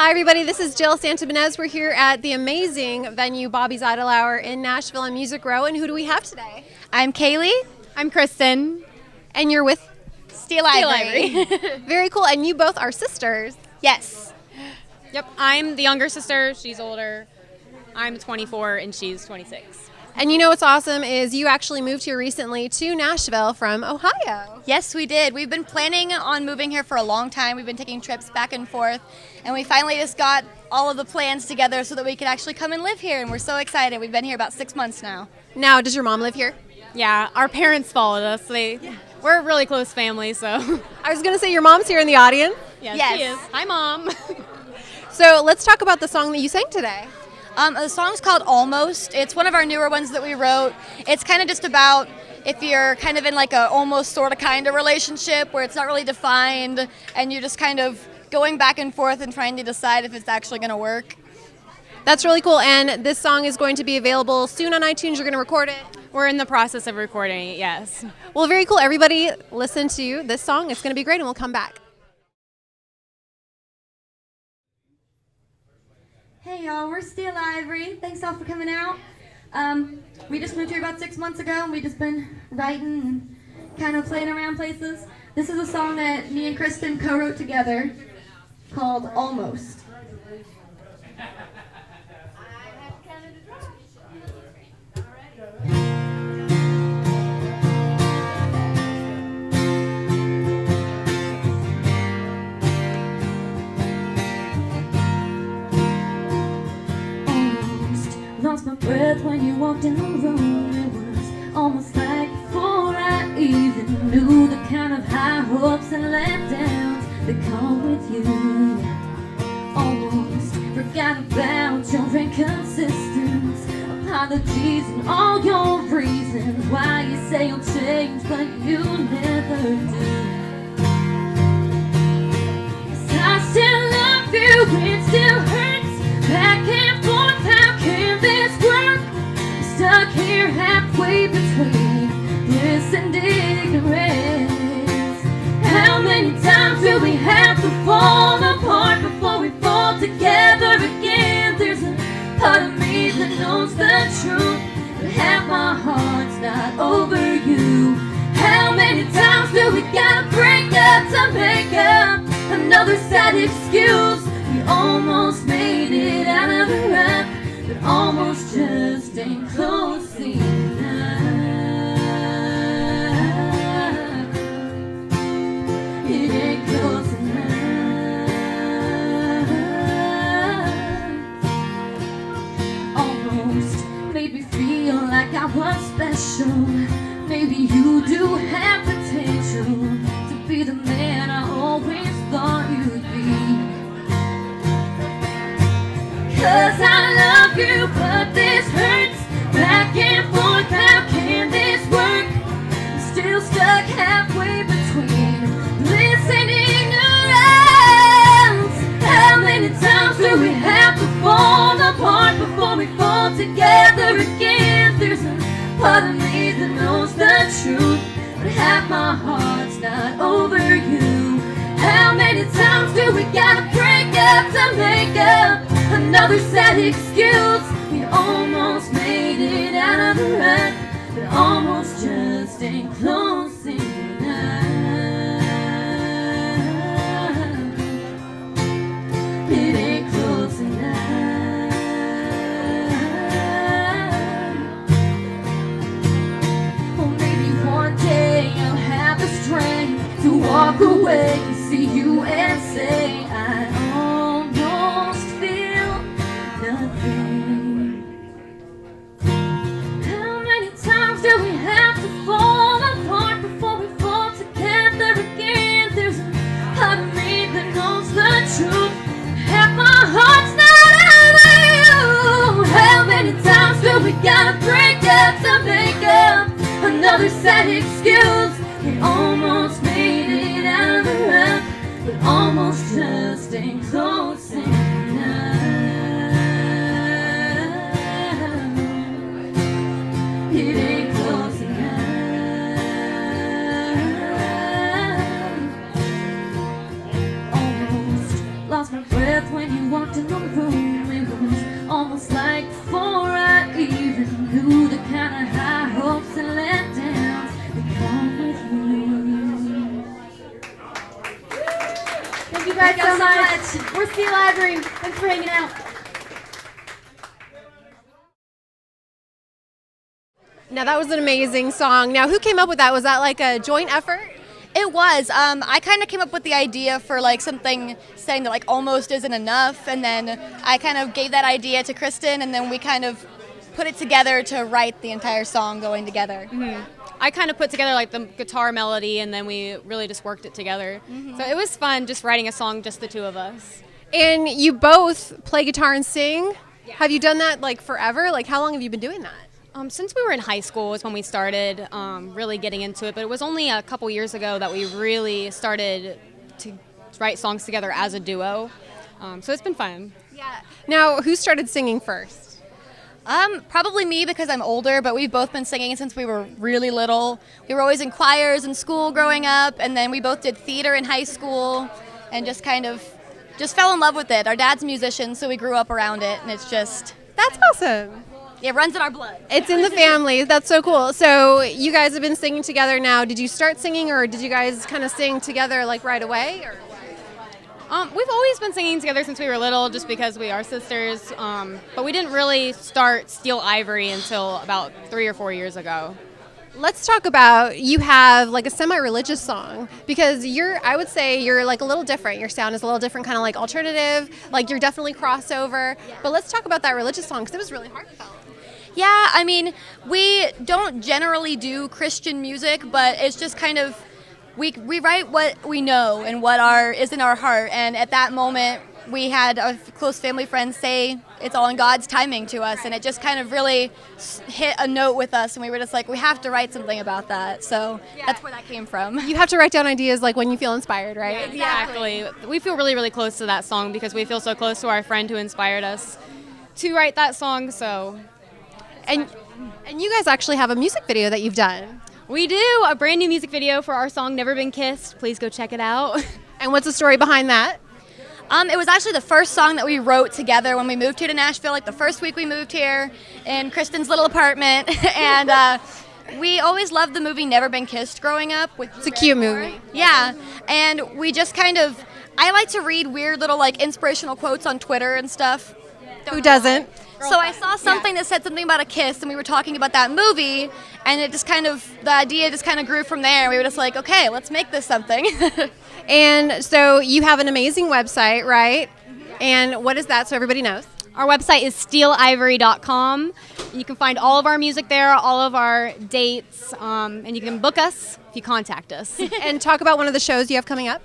Hi, everybody. This is Jill Santibanez. We're here at the amazing venue Bobby's Idol Hour in Nashville on Music Row. And who do we have today? I'm Kayleigh. I'm Kristin. And you're with Steel Ivory. Very cool. And you both are sisters. Yes. Yep, I'm the younger sister. She's older. I'm 24 and she's 26. And you know what's awesome is you actually moved here recently to Nashville from Ohio. Yes, we did. We've been planning on moving here for a long time. We've been taking trips back and forth, and we finally just got all of the plans together so that we could actually come and live here, and we're so excited. We've been here about 6 months now. Now, does your mom live here? Yeah, our parents followed us. We're a really close family, so. I was going to say your mom's here in the audience. Yeah, Yes. she is. Hi, Mom. So let's talk about the song that you sang today. The song's called Almost. It's one of our newer ones that we wrote. It's kind of just about if you're kind of in like a almost sort of kind of relationship where it's not really defined and you're just kind of going back and forth and trying to decide if it's actually going to work. That's really cool. And this song is going to be available soon on iTunes. You're going to record it. We're in the process of recording it, yes. Well, very cool. Everybody listen to this song. It's going to be great, and we'll come back. Hey y'all, we're Steel Ivory. Thanks all for coming out. We just moved here about 6 months ago, and we've just been writing and kind of playing around places. This is a song that me and Kristin co-wrote together called Almost. Lost my breath when you walked down the road. It was almost like before I even knew the kind of high hopes and letdowns that come with you. Almost forgot about your inconsistence, apologies and all your reasons why you say you'll change but you never do. 'Cause I still love you, it still hurts back and forth. How can this work? I'm stuck here halfway between bliss and ignorance. How many times do we have to fall apart before we fall together again? There's a part of me that knows the truth, but half my heart's not over you. How many times do we gotta break up to make up another sad excuse? We almost made it out of the rut, but almost just ain't close enough. It ain't close enough. Almost made me feel like I was special. Maybe you do have potential to be the man I always thought you'd be. 'Cause I love you, but this hurts back and forth. How can this work? I'm still stuck halfway between bliss and ignorance. How many times do we have to fall apart before we fall together again? There's a part of me that knows the truth, but half my heart's not over you. How many times do we gotta break up to make up another sad excuse? We almost made it out of the rut, but almost just ain't close enough. It ain't close enough. Well, maybe one day I'll have the strength to walk away and see you and say I almost feel nothing. How many times do we have to fall apart before we fall together again? There's a part of me that knows the truth, half my heart's not over you. How many times do we gotta break up to make up another sad excuse? We almost made it out of the rut, but almost just ain't close enough. It ain't close enough. Almost lost my breath when when you walked in the room, it was almost like before I even knew the kind of high hopes and letdowns that come with you. Thank you guys so much. We're Steel Ivory. Thanks for hanging out. Now that was an amazing song. Now who came up with that? Was that like a joint effort? It was. I kind of came up with the idea for like something saying that like almost isn't enough, and then I kind of gave that idea to Kristin, and then we kind of put it together to write the entire song going together. Mm-hmm. I kind of put together like the guitar melody, and then we really just worked it together. Mm-hmm. So it was fun just writing a song, just the two of us. And you both play guitar and sing. Yeah. Have you done that like forever? Like how long have you been doing that? Since we were in high school is when we started really getting into it, but it was only a couple years ago that we really started to write songs together as a duo. So it's been fun. Yeah. Now, who started singing first? Probably me because I'm older, but we've both been singing since we were really little. We were always in choirs in school growing up, and then we both did theater in high school and just kind of fell in love with it. Our dad's a musician, so we grew up around it, and it's just... That's awesome. It runs in our blood. It's in the family. That's so cool. So you guys have been singing together now. Did you start singing, or did you guys kind of sing together like right away? Or? We've always been singing together since we were little, just because we are sisters. But we didn't really start Steel Ivory until about 3 or 4 years ago. Let's talk about, you have like a semi-religious song, because I would say you're like a little different. Your sound is a little different, kind of like alternative, like you're definitely crossover. But let's talk about that religious song, because it was really heartfelt. Yeah, I mean, we don't generally do Christian music, but it's just kind of, we write what we know and what is in our heart. And at that moment, we had a close family friend say it's all in God's timing to us, and it just kind of really hit a note with us, and we were just like, we have to write something about that. So that's where that came from. You have to write down ideas like when you feel inspired, right? Yeah, exactly. We feel really, really close to that song because we feel so close to our friend who inspired us to write that song. So. And you guys actually have a music video that you've done. We do, a brand new music video for our song Never Been Kissed. Please go check it out. And what's the story behind that? It was actually the first song that we wrote together when we moved here to Nashville, like the first week we moved here in Kristin's little apartment. And we always loved the movie Never Been Kissed growing up. It's a cute movie. Yeah, and we just I like to read weird little like inspirational quotes on Twitter and stuff. Who doesn't? So I saw something that said something about a kiss, and we were talking about that movie, and it just the idea just kind of grew from there. We were just like, okay, let's make this something. And so you have an amazing website, right? And what is that, so everybody knows? Our website is steelivory.com. You can find all of our music there, all of our dates, and you can book us if you contact us. And talk about one of the shows you have coming up.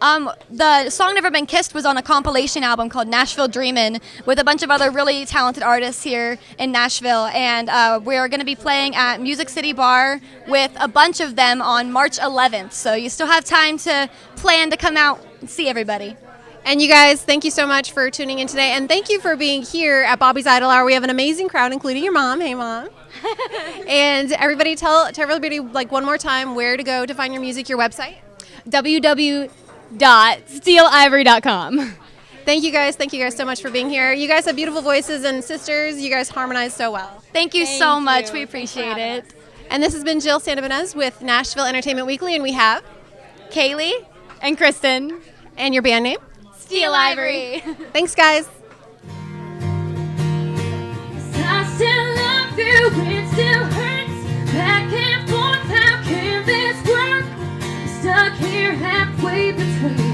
The song Never Been Kissed was on a compilation album called Nashville Dreamin' with a bunch of other really talented artists here in Nashville, and we're going to be playing at Music City Bar with a bunch of them on March 11th, so you still have time to plan to come out and see everybody. And you guys, thank you so much for tuning in today, and thank you for being here at Bobby's Idol Hour. We have an amazing crowd, including your mom. Hey, Mom. And everybody, tell everybody like one more time where to go to find your music, your website. www.steelivory.com. Thank you guys so much for being here. You guys have beautiful voices, and sisters, you guys harmonize so well. Thank you so much. We appreciate it. And this has been Jill Santibanez with Nashville Entertainment Weekly, and we have Kayleigh and Kristin. And your band name? Steel Ivory. Thanks, guys. I still love you, it still hurts. Back and forth, how can this work? Stuck here halfway between